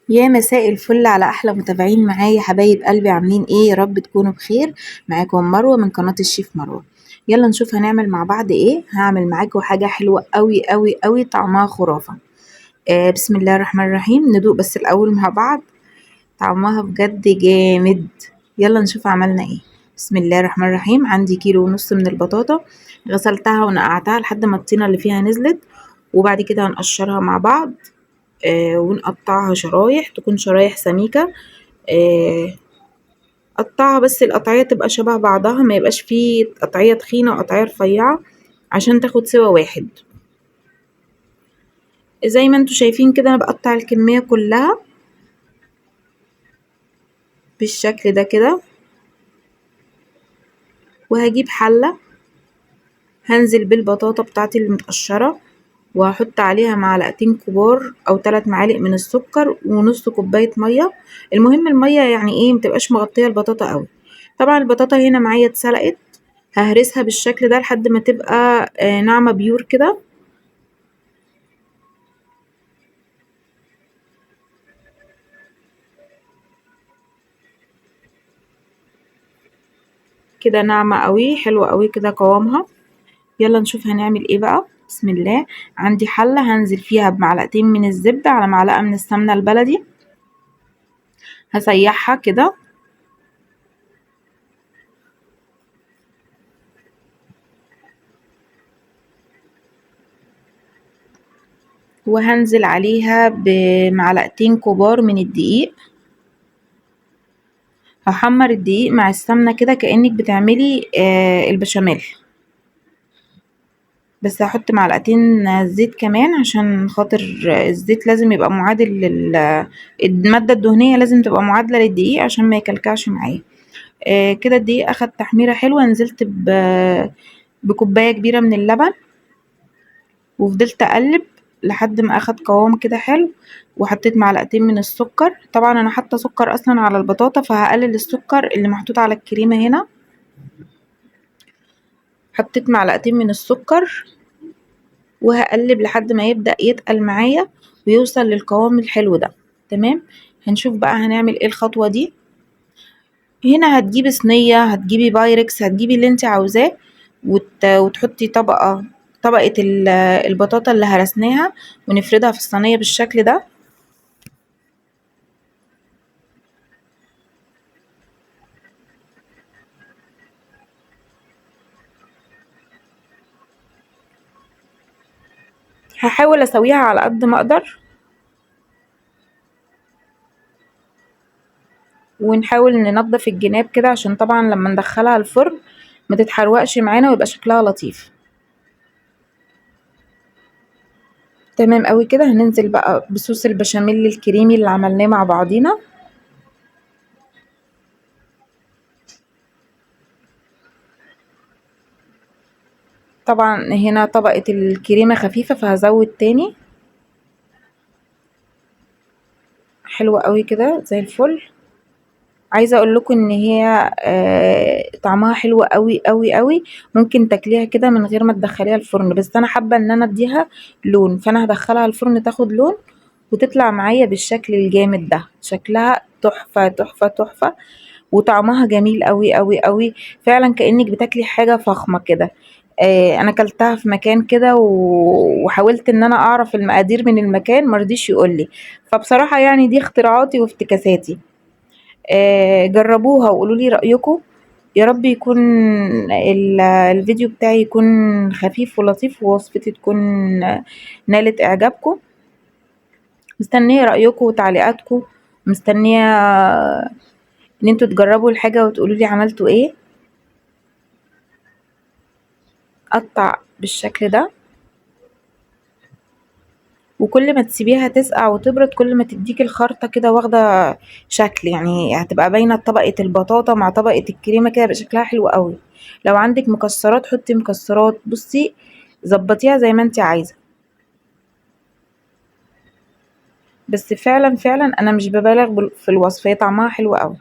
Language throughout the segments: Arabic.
يا مساء الفل على احلى متابعين معايا حبايب قلبي، عاملين ايه؟ يا رب تكونوا بخير. معاكم مروه من قناه الشيف مروه. يلا نشوف هنعمل مع بعض ايه. هعمل معاكم حاجه حلوه قوي قوي قوي، طعمها خرافه. بسم الله الرحمن الرحيم. ندوق بس الاول مع بعض. طعمها بجد جامد. يلا نشوف عملنا ايه. بسم الله الرحمن الرحيم. عندي كيلو ونص من البطاطا، غسلتها ونقعتها لحد ما الطينه اللي فيها نزلت، وبعد كده هنقشرها مع بعض. ونقطعها شرايح، تكون شرايح سميكة. آه، قطعها بس القطعية تبقى شبه بعضها، ما يبقاش فيه قطعية تخينة وقطعية رفيعة، عشان تاخد سوا واحد. زي ما انتوا شايفين كده انا بقطع الكمية كلها بالشكل ده كده. وهجيب حلة، هنزل بالبطاطا بتاعتي المتقشرة، وهحط عليها معلقتين كبار او 3 معالق من السكر ونص كوباية مية. المهم المية يعني ايه متبقاش مغطية البطاطا قوي. طبعا البطاطا هنا معايا اتسلقت، ههرسها بالشكل ده لحد ما تبقى ناعمة بيور كده. كده ناعمة قوي، حلوة قوي كده قوامها. يلا نشوف هنعمل ايه بقى. بسم الله. عندي حلة هنزل فيها بمعلقتين من الزبدة على معلقة من السمنة البلدي، هسيحها كده. وهنزل عليها بمعلقتين كبار من الدقيق، هحمر الدقيق مع السمنة كده كأنك بتعملي البشاميل. بس هحط معلقتين زيت كمان عشان خاطر الزيت لازم يبقى معادل المادة الدهنية لازم تبقى معادلة للدقيق عشان ما يكلكعش معايا. كده الدقيق اخد تحميرة حلوة. نزلت بكوباية كبيرة من اللبن، وفضلت اقلب لحد ما اخد قوام كده حلو. وحطيت معلقتين من السكر، طبعا انا حاطه سكر اصلا على البطاطا فهقلل السكر اللي محطوط على الكريمة هنا. حطيت معلقتين من السكر وهقلب لحد ما يبدأ يتقل معايا ويوصل للقوام الحلو ده. تمام. هنشوف بقى هنعمل ايه الخطوة دي. هنا هتجيبي صينية، هتجيبي بايركس، هتجيبي اللي انت عاوزاه، وتحطي طبقة البطاطا اللي هرسناها، ونفردها في الصينية بالشكل ده. هحاول اسويها على قد ما اقدر، ونحاول ننضف الجناب كده عشان طبعا لما ندخلها الفرن ما تتحرقش معانا ويبقى شكلها لطيف. تمام قوي كده. هننزل بقى بصوص البشاميل الكريمي اللي عملناه مع بعضينا. طبعا هنا طبقة الكريمة خفيفة فهزود تاني. حلوة قوي كده زي الفل. عايزة اقول لكم ان هي طعمها حلو قوي قوي قوي. ممكن تاكليها كده من غير ما تدخليها الفرن، بس انا حابة ان انا اديها لون، فانا هدخلها الفرن تاخد لون وتطلع معايا بالشكل الجامد ده. شكلها تحفة تحفة تحفة، وطعمها جميل قوي قوي قوي. فعلا كأنك بتاكلي حاجة فخمة كده. انا كلتها في مكان كده وحاولت ان انا اعرف المقادير من المكان، مرضيش يقولي. فبصراحة يعني دي اختراعاتي وافتكاساتي. جربوها وقولوا لي رأيكم. يا رب يكون الفيديو بتاعي يكون خفيف ولطيف، ووصفتي تكون نالت اعجابكم. مستنية رأيكم وتعليقاتكم، مستنية ان انتوا تجربوا الحاجة وتقولوا لي عملتوا ايه. قطع بالشكل ده، وكل ما تسيبيها تسقع وتبرد كل ما تديكي الخرطة كده واخدة شكل، يعني هتبقى باينة طبقة البطاطا مع طبقة الكريمة كده، يبقى شكلها حلو قوي. لو عندك مكسرات حطي مكسرات، بصي ظبطيها زي ما انت عايزة. بس فعلا فعلا انا مش ببالغ في الوصف، هي طعمها حلو قوي.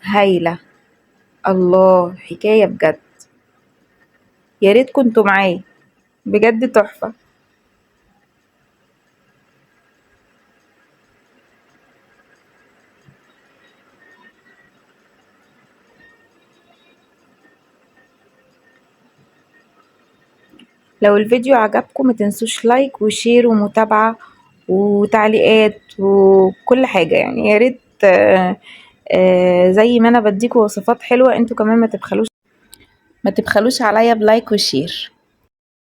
هايلة. الله، حكاية بجد. يا ريت كنتوا معايا. بجد تحفة. لو الفيديو عجبكم متنسوش لايك وشير ومتابعة وتعليقات وكل حاجة، يعني يا ريت زي ما انا بديكوا وصفات حلوة انتوا كمان ما تبخلوش عليا بلايك وشير.